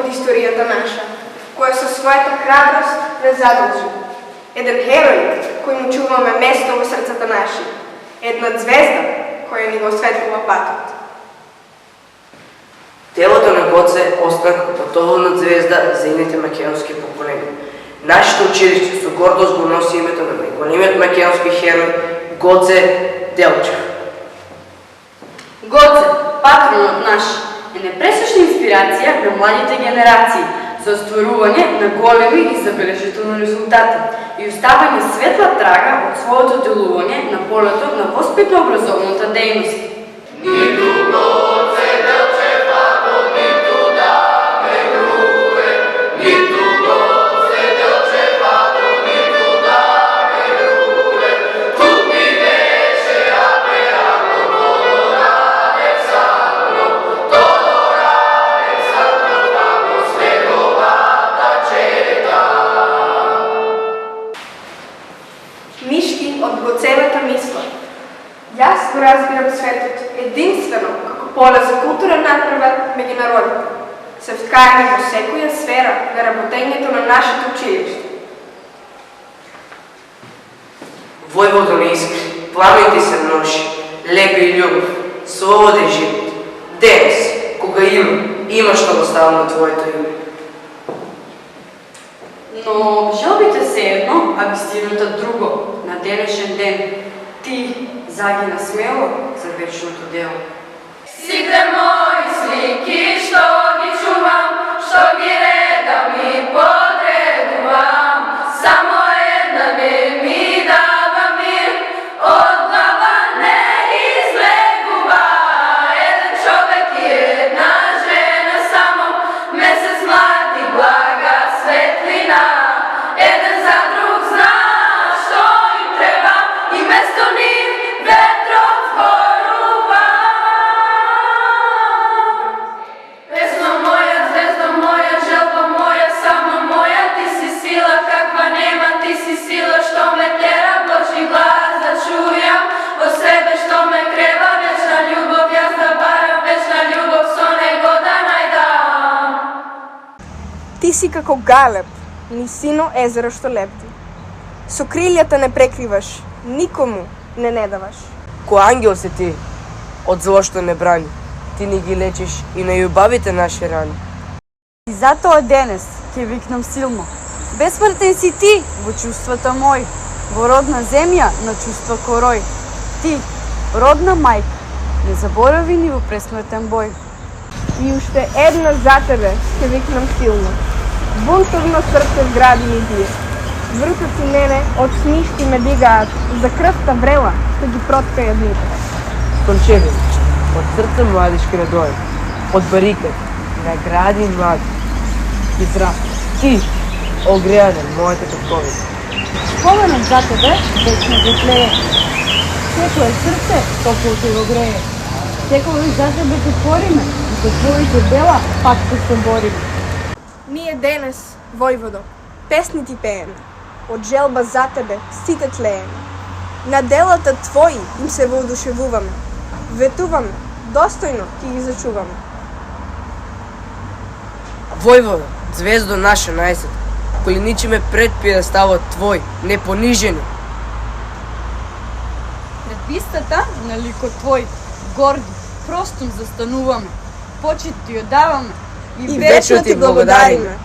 од историјата наша, која со својата храброст не задолжи. Еден херој кој му чуваме место во срцата наши. Една звезда која ни го осветлува патот. Телото на Гоце остана како патовна звезда за ините македонски поколения. Нашето училиште со гордост го носи името на најголемиот македонски херој Гоце Делчев. Гоце, патронот наш, е непресечна инспирација на младите генерации за остварување на големи и забележителни резултати и оставање светла трага од своето делување на полето на воспитно-образовната дејност. Јас го разбирам светот единствено како поле за културен напредок меѓу народите, се вткаени во секоја сфера на работењето на нашето училиште. Војводо на искри, пламените се множи, лепи и љубов, слобода и живот. Денес, кога има што да ставам на твоето име. Но желбите се едно, а вистината друго, на денешен ден. Ти загина смело за вечното дело. Сите мои слики што ги чувам, што ги редам и подредувам, само една не ми дава мир, од глава не излегува. Еден човек и една жена само, месец млад и блага светлина, еден за друг зна што им треба и место нив ветрот зборува. Песна моја, звезда моја, желба моја, само моја, ти си сила каква нема, ти си сила што ме тера Божи глас да чујам во себе што ме крева, вечна љубов јас да барам, вечна љубов со него да најдам. Ти си како галеб, ни сино езеро што лепти. Со крилјата не прекриваш, никому не даваш. Кој ангел се ти, од зло што не брани, ти ни ги лечиш и на љубавите наши рани. И затоа денес ќе викнам силно. Бесмртен си ти во чувствата мој, во родна земја на чувства корој. Ти, родна мајка, не заборави ни во пресмртен бој. И уште една за тебе ќе викнам силно. Бунтовно срце згради ми бие. Вртоци мене од сништи ме дигаат, за крвта врела што ги проткаја дните. Кончевич, од срце младишки радој, од барикат, на гради млади, ги зрасна. Ти, огрејаден, моите катковица. Споменот за тебе вечно го тлее. Секое срце топло ќе го грее. Секогаш за тебе ќе твориме и со твоите дела пак ќе се бориме. Ние денес, војводо, песни ти пееме, од желба за тебе сите тлееме. На делата твои им се воодушевуваме, ветуваме, достојно ќе ги зачуваме. Војводо, звездо наша најсет, коленичиме пред пиедесталот твој, непонижени. Пред бистата на ликот твој, горди, простом застануваме, почит ти одаваме И вечно ти благодариме.